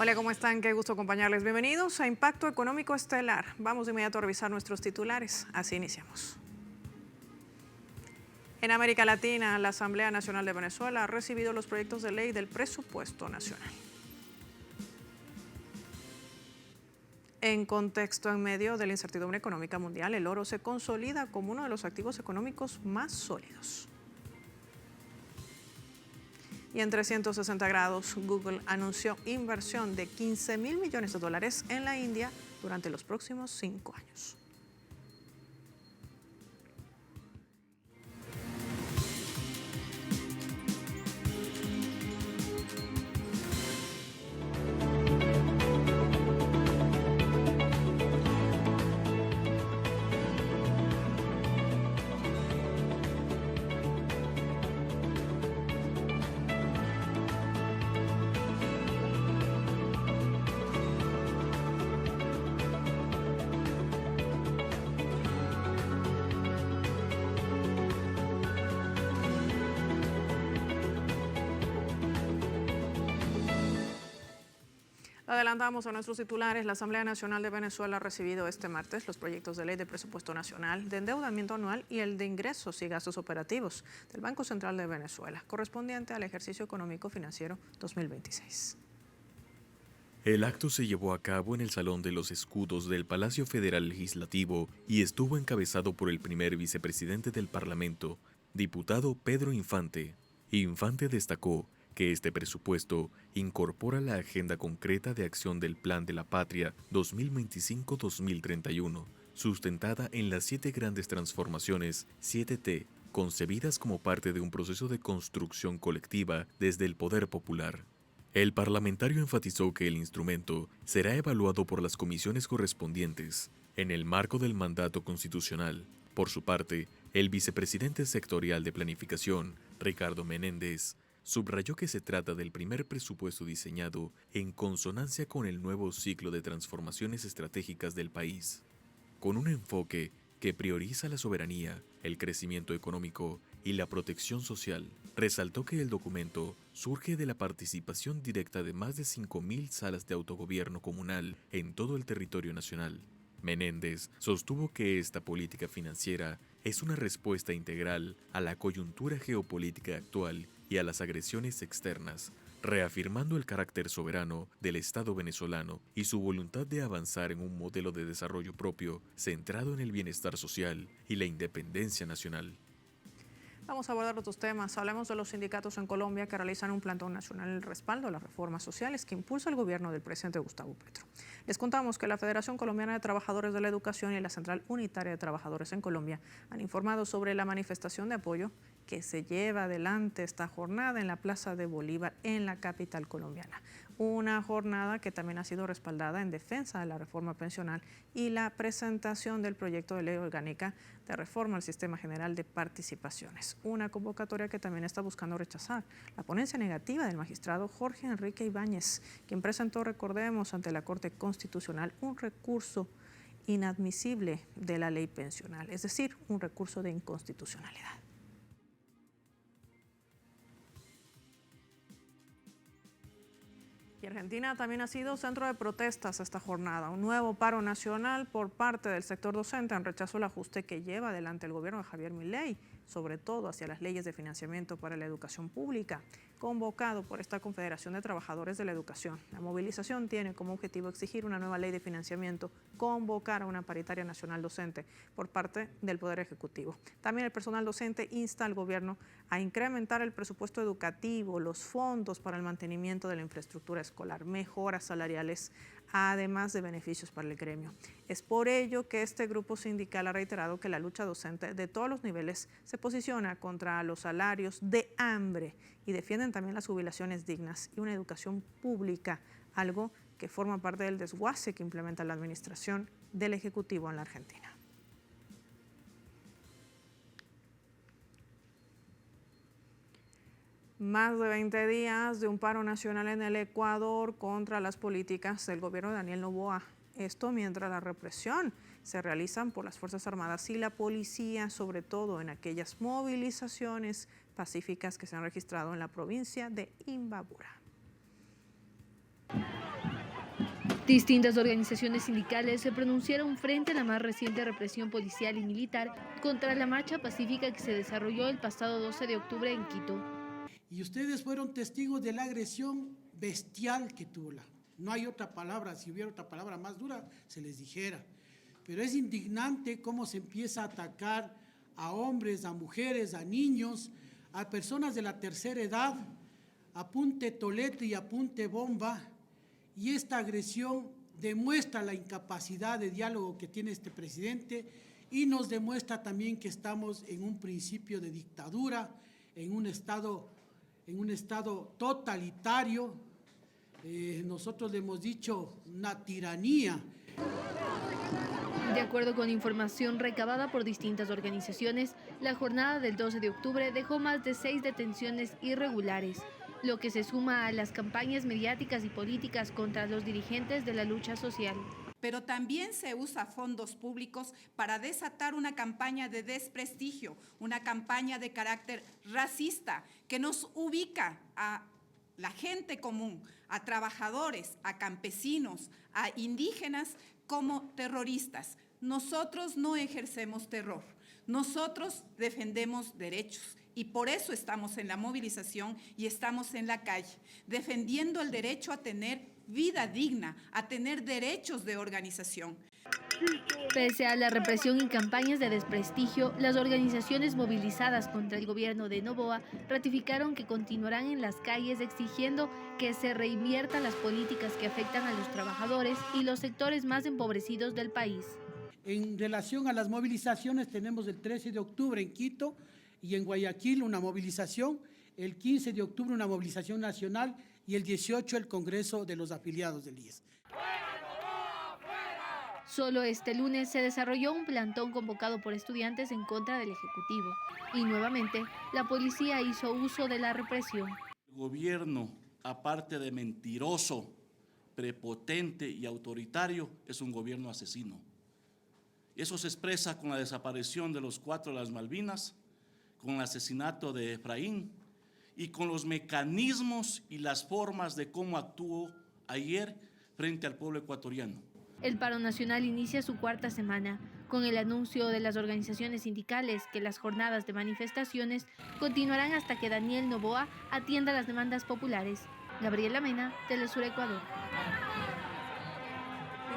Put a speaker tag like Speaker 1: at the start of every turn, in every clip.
Speaker 1: Hola, ¿cómo están? Qué gusto acompañarles. Bienvenidos a Impacto Económico Estelar. Vamos de inmediato a revisar nuestros titulares. Así iniciamos. En América Latina, la Asamblea Nacional de Venezuela ha recibido los proyectos de ley del presupuesto nacional. En contexto en medio de la incertidumbre económica mundial, el oro se consolida como uno de los activos económicos más sólidos. Y en 360 grados, Google anunció inversión de $15.000 millones en la India durante los próximos 5 años. Adelantamos a nuestros titulares. La Asamblea Nacional de Venezuela ha recibido este martes los proyectos de ley de presupuesto nacional, de endeudamiento anual y el de ingresos y gastos operativos del Banco Central de Venezuela, correspondiente al ejercicio económico financiero 2026.
Speaker 2: El acto se llevó a cabo en el Salón de los Escudos del Palacio Federal Legislativo y estuvo encabezado por el primer vicepresidente del Parlamento, diputado Pedro Infante. Infante destacó que este presupuesto incorpora la agenda concreta de acción del Plan de la Patria 2025-2031, sustentada en las 7 grandes transformaciones 7T, concebidas como parte de un proceso de construcción colectiva desde el poder popular. El parlamentario enfatizó que el instrumento será evaluado por las comisiones correspondientes en el marco del mandato constitucional. Por su parte, el vicepresidente sectorial de Planificación, Ricardo Menéndez, subrayó que se trata del primer presupuesto diseñado en consonancia con el nuevo ciclo de transformaciones estratégicas del país, con un enfoque que prioriza la soberanía, el crecimiento económico y la protección social. Resaltó que el documento surge de la participación directa de más de 5.000 salas de autogobierno comunal en todo el territorio nacional. Menéndez sostuvo que esta política financiera es una respuesta integral a la coyuntura geopolítica actual y a las agresiones externas, reafirmando el carácter soberano del Estado venezolano y su voluntad de avanzar en un modelo de desarrollo propio centrado en el bienestar social y la independencia nacional.
Speaker 1: Vamos a abordar otros temas. Hablemos de los sindicatos en Colombia que realizan un plantón nacional en el respaldo a las reformas sociales que impulsa el gobierno del presidente Gustavo Petro. Les contamos que la Federación Colombiana de Trabajadores de la Educación y la Central Unitaria de Trabajadores en Colombia han informado sobre la manifestación de apoyo que se lleva adelante esta jornada en la Plaza de Bolívar en la capital colombiana. Una jornada que también ha sido respaldada en defensa de la reforma pensional y la presentación del proyecto de ley orgánica de reforma al Sistema General de Participaciones. Una convocatoria que también está buscando rechazar la ponencia negativa del magistrado Jorge Enrique Ibáñez, quien presentó, recordemos, ante la Corte Constitucional un recurso inadmisible de la ley pensional, es decir, un recurso de inconstitucionalidad. Y Argentina también ha sido centro de protestas esta jornada. Un nuevo paro nacional por parte del sector docente en rechazo al ajuste que lleva adelante el gobierno de Javier Milei, sobre todo hacia las leyes de financiamiento para la educación pública, convocado por esta Confederación de Trabajadores de la Educación. La movilización tiene como objetivo exigir una nueva ley de financiamiento, convocar a una paritaria nacional docente por parte del Poder Ejecutivo. También el personal docente insta al gobierno a incrementar el presupuesto educativo, los fondos para el mantenimiento de la infraestructura escolar, mejoras salariales, además de beneficios para el gremio. Es por ello que este grupo sindical ha reiterado que la lucha docente de todos los niveles se posiciona contra los salarios de hambre y defienden también las jubilaciones dignas y una educación pública, algo que forma parte del desguace que implementa la administración del Ejecutivo en la Argentina. Más de 20 días de un paro nacional en el Ecuador contra las políticas del gobierno de Daniel Noboa. Esto mientras la represión se realizan por las Fuerzas Armadas y la policía, sobre todo en aquellas movilizaciones pacíficas que se han registrado en la provincia de Imbabura.
Speaker 3: Distintas organizaciones sindicales se pronunciaron frente a la más reciente represión policial y militar contra la marcha pacífica que se desarrolló el pasado 12 de octubre en Quito.
Speaker 4: Y ustedes fueron testigos de la agresión bestial que tuvo. No hay otra palabra, si hubiera otra palabra más dura, se les dijera. Pero es indignante cómo se empieza a atacar a hombres, a mujeres, a niños, a personas de la tercera edad, apunte tolete y apunte bomba. Y esta agresión demuestra la incapacidad de diálogo que tiene este presidente y nos demuestra también que estamos en un principio de dictadura, en un estado totalitario. Nosotros le hemos dicho una tiranía.
Speaker 3: De acuerdo con información recabada por distintas organizaciones, la jornada del 12 de octubre dejó más de 6 detenciones irregulares, lo que se suma a las campañas mediáticas y políticas contra los dirigentes de la lucha social.
Speaker 5: Pero también se usa fondos públicos para desatar una campaña de desprestigio, una campaña de carácter racista que nos ubica a la gente común, a trabajadores, a campesinos, a indígenas como terroristas. Nosotros no ejercemos terror, nosotros defendemos derechos. Y por eso estamos en la movilización y estamos en la calle, defendiendo el derecho a tener vida digna, a tener derechos de organización.
Speaker 3: Pese a la represión y campañas de desprestigio, las organizaciones movilizadas contra el gobierno de Noboa ratificaron que continuarán en las calles exigiendo que se reinviertan las políticas que afectan a los trabajadores y los sectores más empobrecidos del país.
Speaker 4: En relación a las movilizaciones, tenemos el 13 de octubre en Quito y en Guayaquil una movilización, el 15 de octubre una movilización nacional y el 18 el Congreso de los afiliados del IES.
Speaker 3: Solo este lunes se desarrolló un plantón convocado por estudiantes en contra del Ejecutivo y nuevamente la policía hizo uso de la represión.
Speaker 6: El gobierno, aparte de mentiroso, prepotente y autoritario, es un gobierno asesino. Eso se expresa con la desaparición de los 4 de las Malvinas, con el asesinato de Efraín y con los mecanismos y las formas de cómo actuó ayer frente al pueblo ecuatoriano.
Speaker 3: El paro nacional inicia su 4ª semana, con el anuncio de las organizaciones sindicales que las jornadas de manifestaciones continuarán hasta que Daniel Noboa atienda las demandas populares. Gabriela Mena, Telesur Ecuador.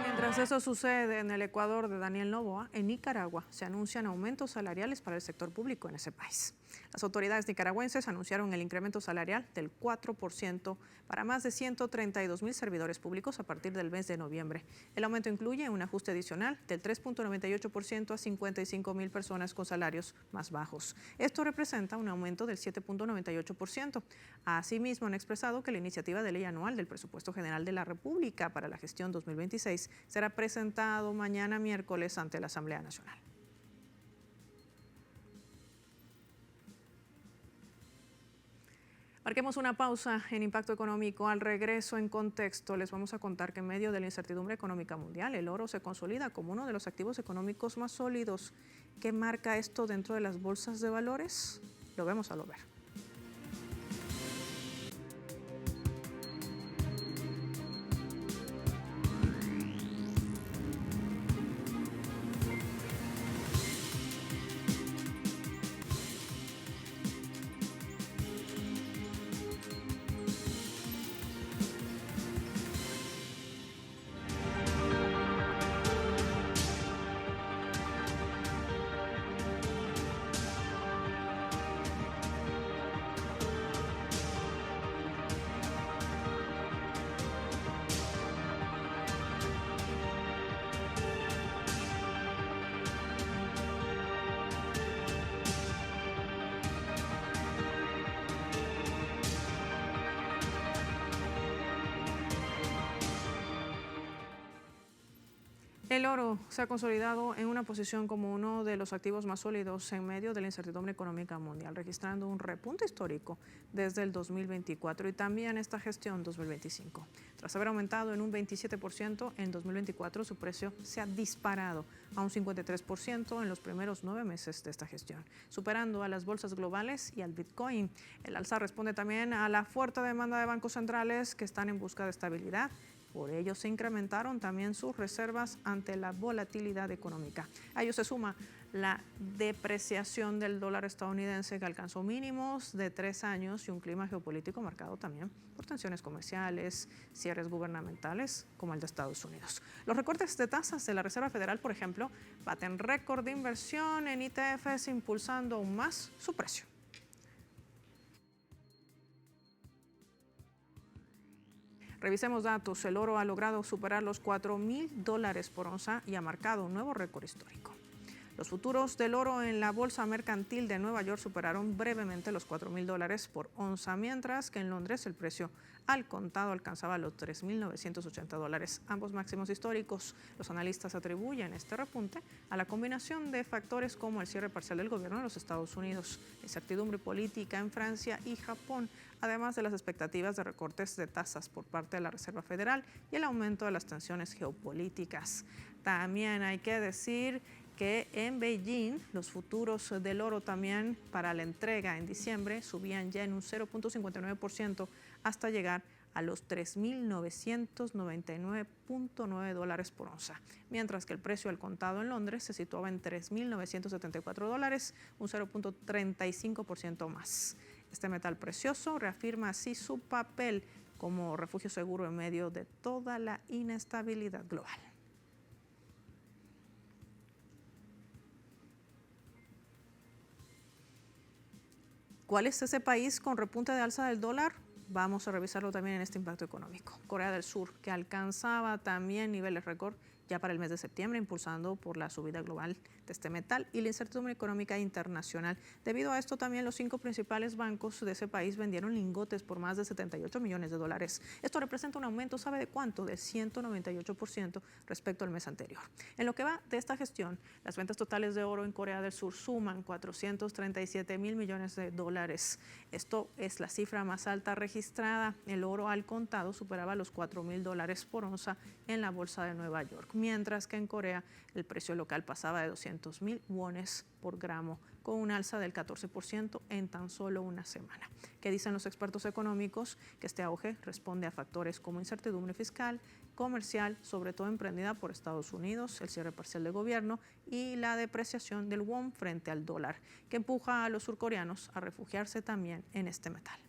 Speaker 1: Mientras eso sucede en el Ecuador de Daniel Noboa, en Nicaragua se anuncian aumentos salariales para el sector público en ese país. Las autoridades nicaragüenses anunciaron el incremento salarial del 4% para más de 132,000 servidores públicos a partir del mes de noviembre. El aumento incluye un ajuste adicional del 3.98% a 55,000 personas con salarios más bajos. Esto representa un aumento del 7.98%. Asimismo, han expresado que la iniciativa de ley anual del Presupuesto General de la República para la gestión 2026 será presentado mañana miércoles ante la Asamblea Nacional. Marquemos una pausa en Impacto Económico. Al regreso, en contexto, les vamos a contar que en medio de la incertidumbre económica mundial, el oro se consolida como uno de los activos económicos más sólidos. ¿Qué marca esto dentro de las bolsas de valores? Lo vemos al volver. El oro se ha consolidado en una posición como uno de los activos más sólidos en medio de la incertidumbre económica mundial, registrando un repunte histórico desde el 2024 y también esta gestión 2025. Tras haber aumentado en un 27% en 2024, su precio se ha disparado a un 53% en los primeros 9 meses de esta gestión, superando a las bolsas globales y al Bitcoin. El alza responde también a la fuerte demanda de bancos centrales que están en busca de estabilidad Por ello se incrementaron también sus reservas ante la volatilidad económica. A ello se suma la depreciación del dólar estadounidense, que alcanzó mínimos de 3 años, y un clima geopolítico marcado también por tensiones comerciales, cierres gubernamentales como el de Estados Unidos. Los recortes de tasas de la Reserva Federal, por ejemplo, baten récord de inversión en ETFs, impulsando aún más su precio. Revisemos datos. El oro ha logrado superar los $4,000 por onza y ha marcado un nuevo récord histórico. Los futuros del oro en la Bolsa Mercantil de Nueva York superaron brevemente los $4,000 por onza, mientras que en Londres el precio al contado alcanzaba los $3,980, ambos máximos históricos. Los analistas atribuyen este repunte a la combinación de factores como el cierre parcial del gobierno de los Estados Unidos, la incertidumbre política en Francia y Japón, además de las expectativas de recortes de tasas por parte de la Reserva Federal y el aumento de las tensiones geopolíticas. También hay que decir que en Beijing los futuros del oro también para la entrega en diciembre subían ya en un 0.59% hasta llegar a los $3,999.9 por onza, mientras que el precio al contado en Londres se situaba en $3,974, un 0.35% más. Este metal precioso reafirma así su papel como refugio seguro en medio de toda la inestabilidad global. ¿Cuál es ese país con repunte de alza del dólar? Vamos a revisarlo también en este impacto económico. Corea del Sur, que alcanzaba también niveles récord ya para el mes de septiembre, impulsando por la subida global de este metal y la incertidumbre económica internacional. Debido a esto, también los 5 principales bancos de ese país vendieron lingotes por más de $78 millones. Esto representa un aumento, ¿sabe de cuánto? Del 198% respecto al mes anterior. En lo que va de esta gestión, las ventas totales de oro en Corea del Sur suman $437 mil millones. Esto es la cifra más alta registrada. El oro al contado superaba los $4,000 por onza en la bolsa de Nueva York, mientras que en Corea el precio local pasaba de 200,000 wones por gramo, con un alza del 14% en tan solo una semana. ¿Qué dicen los expertos económicos? Que este auge responde a factores como incertidumbre fiscal, comercial, sobre todo emprendida por Estados Unidos, el cierre parcial del gobierno y la depreciación del won frente al dólar, que empuja a los surcoreanos a refugiarse también en este metal.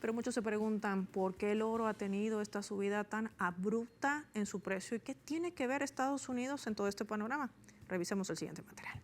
Speaker 1: Pero muchos se preguntan por qué el oro ha tenido esta subida tan abrupta en su precio y qué tiene que ver Estados Unidos en todo este panorama. Revisemos el siguiente material.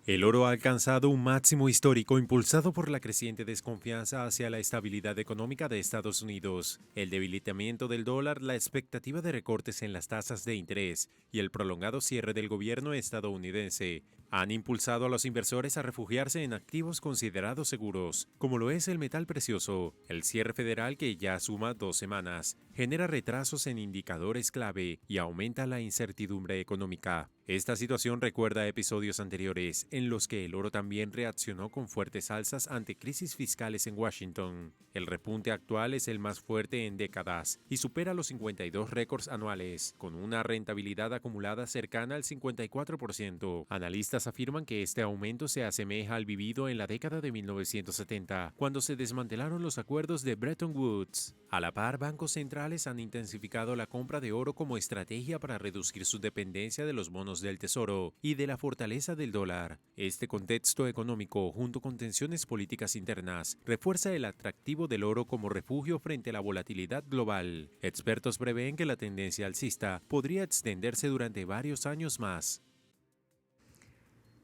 Speaker 7: El oro ha alcanzado un máximo histórico impulsado por la creciente desconfianza hacia la estabilidad económica de Estados Unidos, el debilitamiento del dólar, la expectativa de recortes en las tasas de interés y el prolongado cierre del gobierno estadounidense han impulsado a los inversores a refugiarse en activos considerados seguros, como lo es el metal precioso. El cierre federal, que ya suma 2 semanas, genera retrasos en indicadores clave y aumenta la incertidumbre económica. Esta situación recuerda episodios anteriores en los que el oro también reaccionó con fuertes alzas ante crisis fiscales en Washington. El repunte actual es el más fuerte en décadas y supera los 52 récords anuales, con una rentabilidad acumulada cercana al 54%. Analistas afirman que este aumento se asemeja al vivido en la década de 1970, cuando se desmantelaron los acuerdos de Bretton Woods. A la par, bancos centrales han intensificado la compra de oro como estrategia para reducir su dependencia de los bonos del Tesoro y de la fortaleza del dólar. Este contexto económico, junto con tensiones políticas internas, refuerza el atractivo del oro como refugio frente a la volatilidad global. Expertos prevén que la tendencia alcista podría extenderse durante varios años más.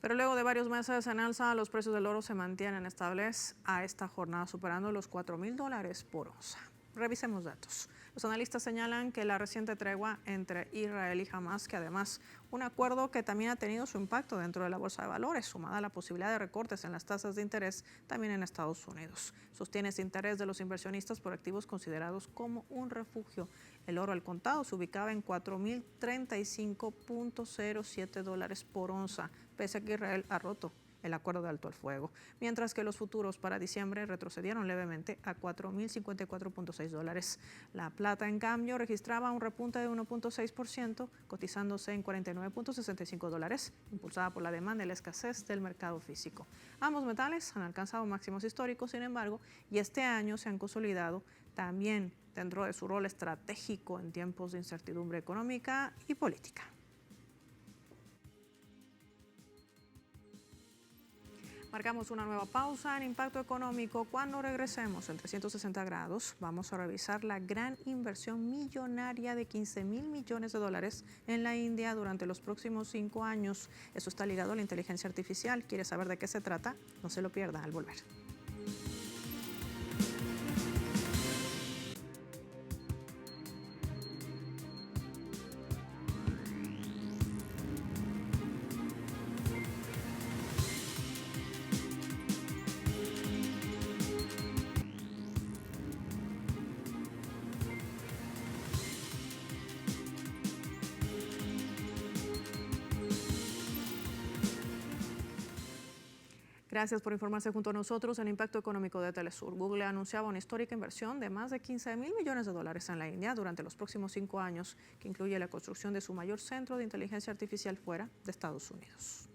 Speaker 1: Pero luego de varios meses en alza, los precios del oro se mantienen estables a esta jornada, superando los $4,000 por onza. Revisemos datos. Los analistas señalan que la reciente tregua entre Israel y Hamas, que además un acuerdo que también ha tenido su impacto dentro de la bolsa de valores, sumada a la posibilidad de recortes en las tasas de interés también en Estados Unidos, sostiene ese interés de los inversionistas por activos considerados como un refugio. El oro al contado se ubicaba en $4,035.07 por onza, pese a que Israel ha roto el acuerdo de alto el fuego, mientras que los futuros para diciembre retrocedieron levemente a $4.054.6. La plata, en cambio, registraba un repunte de 1.6%, cotizándose en $49.65, impulsada por la demanda y la escasez del mercado físico. Ambos metales han alcanzado máximos históricos, sin embargo, y este año se han consolidado también dentro de su rol estratégico en tiempos de incertidumbre económica y política. Marcamos una nueva pausa en Impacto Económico. Cuando regresemos en 360 grados, vamos a revisar la gran inversión millonaria de $15.000 millones en la India durante los próximos 5 años. Eso está ligado a la inteligencia artificial. ¿Quiere saber de qué se trata? No se lo pierda al volver. Gracias por informarse junto a nosotros en Impacto Económico de Telesur. Google anunciaba una histórica inversión de más de $15.000 millones en la India durante los próximos 5 años, que incluye la construcción de su mayor centro de inteligencia artificial fuera de Estados Unidos.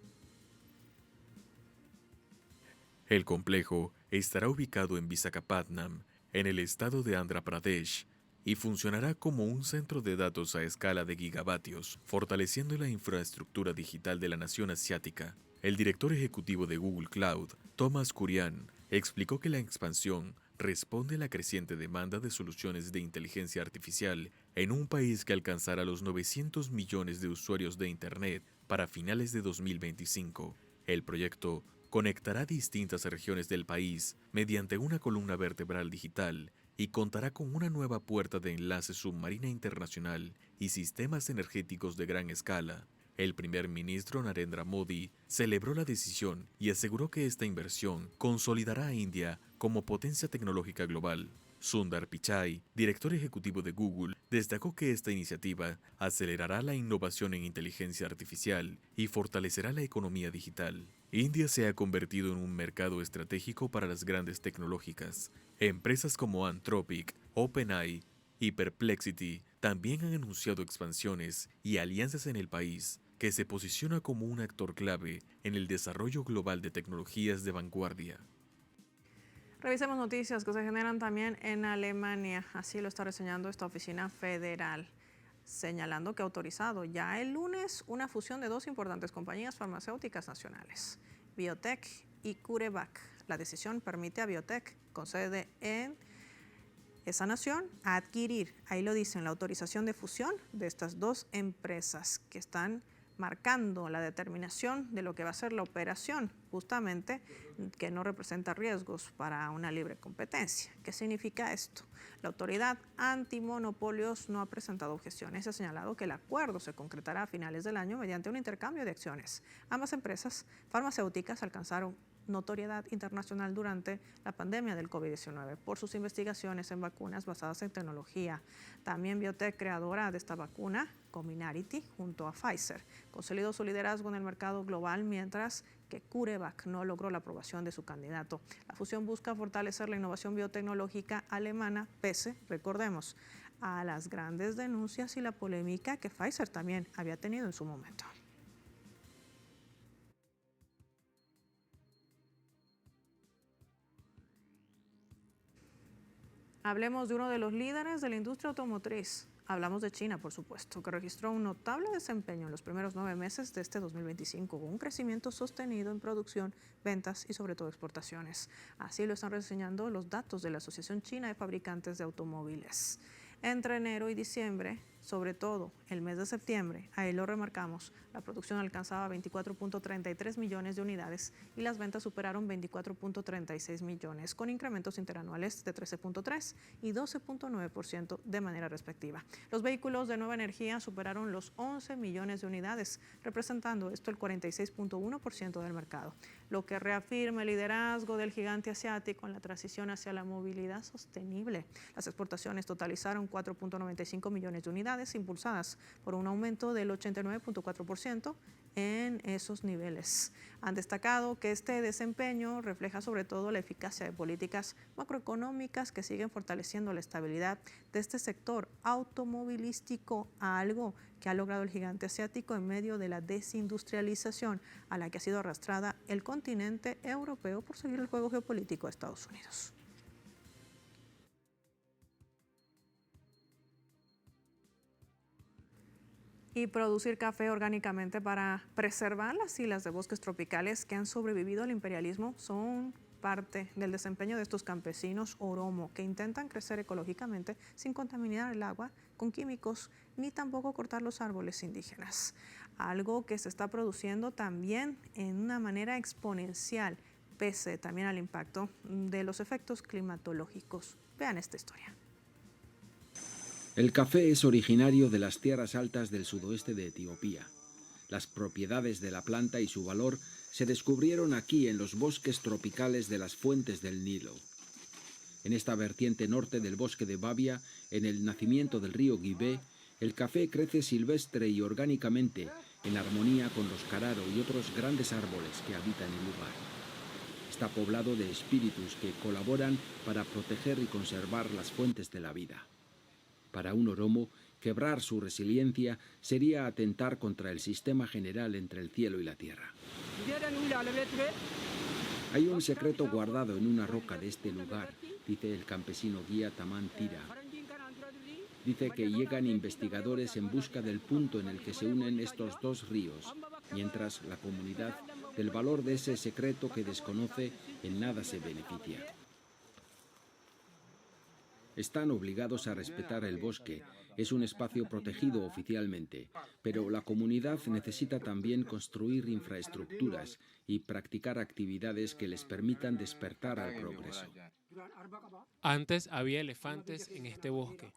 Speaker 2: El complejo estará ubicado en Visakhapatnam, en el estado de Andhra Pradesh, y funcionará como un centro de datos a escala de gigavatios, fortaleciendo la infraestructura digital de la nación asiática. El director ejecutivo de Google Cloud, Thomas Kurian, explicó que la expansión responde a la creciente demanda de soluciones de inteligencia artificial en un país que alcanzará los 900 millones de usuarios de Internet para finales de 2025. El proyecto conectará distintas regiones del país mediante una columna vertebral digital y contará con una nueva puerta de enlace submarina internacional y sistemas energéticos de gran escala. El primer ministro Narendra Modi celebró la decisión y aseguró que esta inversión consolidará a India como potencia tecnológica global. Sundar Pichai, director ejecutivo de Google, destacó que esta iniciativa acelerará la innovación en inteligencia artificial y fortalecerá la economía digital. India se ha convertido en un mercado estratégico para las grandes tecnológicas. Empresas como Anthropic, OpenAI y Perplexity también han anunciado expansiones y alianzas en el país, que se posiciona como un actor clave en el desarrollo global de tecnologías de vanguardia.
Speaker 1: Revisemos noticias que se generan también en Alemania. Así lo está reseñando esta oficina federal, señalando que ha autorizado ya el lunes una fusión de 2 importantes compañías farmacéuticas nacionales, BioNTech y CureVac. La decisión permite a BioNTech, con sede en esa nación, adquirir, ahí lo dicen, la autorización de fusión de estas 2 empresas que están marcando la determinación de lo que va a ser la operación, justamente que no representa riesgos para una libre competencia. ¿Qué significa esto? La autoridad antimonopolios no ha presentado objeciones y ha señalado que el acuerdo se concretará a finales del año mediante un intercambio de acciones. Ambas empresas farmacéuticas alcanzaron notoriedad internacional durante la pandemia del COVID-19 por sus investigaciones en vacunas basadas en tecnología. También BioNTech, creadora de esta vacuna, Comirnaty, junto a Pfizer, consolidó su liderazgo en el mercado global, mientras que CureVac no logró la aprobación de su candidato. La fusión busca fortalecer la innovación biotecnológica alemana, pese, recordemos, a las grandes denuncias y la polémica que Pfizer también había tenido en su momento. Hablemos de uno de los líderes de la industria automotriz. Hablamos de China, por supuesto, que registró un notable desempeño en los primeros 9 meses de este 2025, con un crecimiento sostenido en producción, ventas y sobre todo exportaciones. Así lo están reseñando los datos de la Asociación China de Fabricantes de Automóviles. Entre enero y diciembre, sobre todo el mes de septiembre, ahí lo remarcamos, la producción alcanzaba 24.33 millones de unidades y las ventas superaron 24.36 millones, con incrementos interanuales de 13.3 y 12.9% de manera respectiva. Los vehículos de nueva energía superaron los 11 millones de unidades, representando esto el 46.1% del mercado, lo que reafirma el liderazgo del gigante asiático en la transición hacia la movilidad sostenible. Las exportaciones totalizaron 4.95 millones de unidades, actividades impulsadas por un aumento del 89.4% en esos niveles. Han destacado que este desempeño refleja sobre todo la eficacia de políticas macroeconómicas que siguen fortaleciendo la estabilidad de este sector automovilístico, algo que ha logrado el gigante asiático en medio de la desindustrialización a la que ha sido arrastrada el continente europeo por seguir el juego geopolítico de Estados Unidos. Y producir café orgánicamente para preservar las islas de bosques tropicales que han sobrevivido al imperialismo son parte del desempeño de estos campesinos oromo que intentan crecer ecológicamente sin contaminar el agua con químicos ni tampoco cortar los árboles indígenas. Algo que se está produciendo también en una manera exponencial, pese también al impacto de los efectos climatológicos. Vean esta historia.
Speaker 8: El café es originario de las tierras altas del sudoeste de Etiopía. Las propiedades de la planta y su valor se descubrieron aquí en los bosques tropicales de las fuentes del Nilo. En esta vertiente norte del bosque de Babia, en el nacimiento del río Guibé, el café crece silvestre y orgánicamente, en armonía con los cararo y otros grandes árboles que habitan el lugar. Está poblado de espíritus que colaboran para proteger y conservar las fuentes de la vida. Para un oromo, quebrar su resiliencia sería atentar contra el sistema general entre el cielo y la tierra. Hay un secreto guardado en una roca de este lugar, dice el campesino guía Tamán Tira. Dice que llegan investigadores en busca del punto en el que se unen estos dos ríos, mientras la comunidad, del valor de ese secreto que desconoce, en nada se beneficia. Están obligados a respetar el bosque, es un espacio protegido oficialmente, pero la comunidad necesita también construir infraestructuras y practicar actividades que les permitan despertar al progreso.
Speaker 9: Antes había elefantes en este bosque.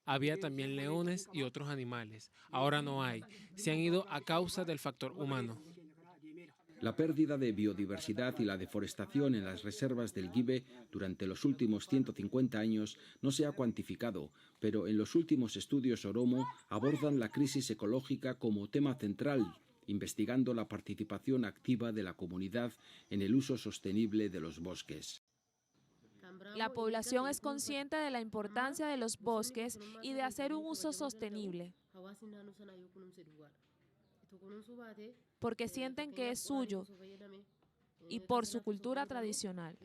Speaker 9: Había también leones y otros animales. Ahora no hay. Se han ido a causa del factor humano.
Speaker 8: La pérdida de biodiversidad y la deforestación en las reservas del Guibé durante los últimos 150 años no se ha cuantificado, pero en los últimos estudios Oromo abordan la crisis ecológica como tema central, investigando la participación activa de la comunidad en el uso sostenible de los bosques.
Speaker 10: La población es consciente de la importancia de los bosques y de hacer un uso sostenible, porque sienten que es suyo y por su cultura tradicional.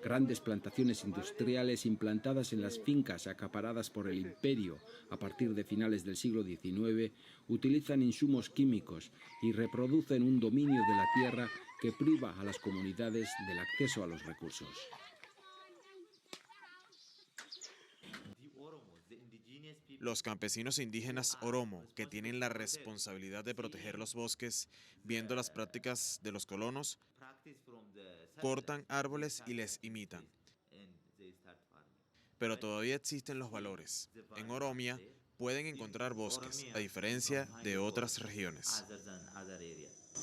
Speaker 8: Grandes plantaciones industriales implantadas en las fincas acaparadas por el imperio a partir de finales del siglo XIX utilizan insumos químicos y reproducen un dominio de la tierra que priva a las comunidades del acceso a los recursos.
Speaker 11: Los campesinos indígenas oromo, que tienen la responsabilidad de proteger los bosques, viendo las prácticas de los colonos, cortan árboles y les imitan. Pero todavía existen los valores. En Oromia pueden encontrar bosques, a diferencia de otras regiones.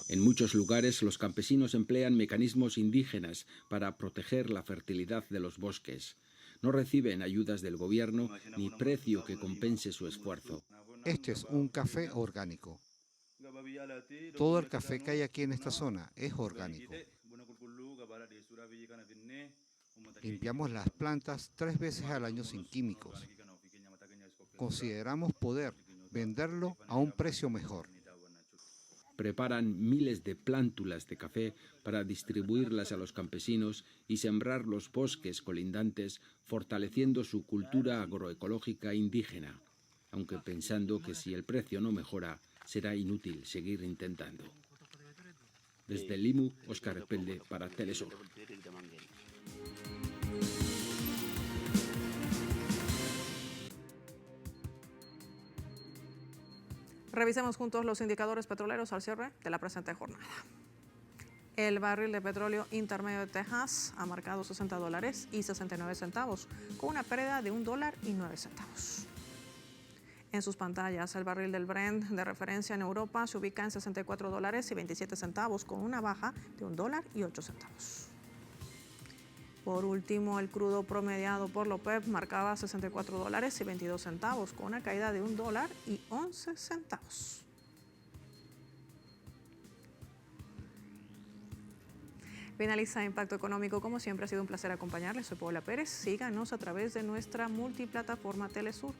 Speaker 8: En muchos lugares los campesinos emplean mecanismos indígenas para proteger la fertilidad de los bosques. No reciben ayudas del gobierno ni precio que compense su esfuerzo.
Speaker 12: Este es un café orgánico. Todo el café que hay aquí en esta zona es orgánico. Limpiamos las plantas 3 veces al año sin químicos. Consideramos poder venderlo a un precio mejor.
Speaker 8: Preparan miles de plántulas de café para distribuirlas a los campesinos y sembrar los bosques colindantes, fortaleciendo su cultura agroecológica indígena, aunque pensando que si el precio no mejora, será inútil seguir intentando. Desde Limu, Óscar Epelde para Telesur.
Speaker 1: Revisemos juntos los indicadores petroleros al cierre de la presente jornada. El barril de petróleo intermedio de Texas ha marcado $60.69, con una pérdida de $1.09. En sus pantallas, el barril del Brent de referencia en Europa se ubica en $64.27, con una baja de $1.08. Por último, el crudo promediado por la OPEP marcaba $64.22, con una caída de $1.11. Finaliza Impacto Económico. Como siempre, ha sido un placer acompañarles. Soy Paola Pérez. Síganos a través de nuestra multiplataforma Telesur.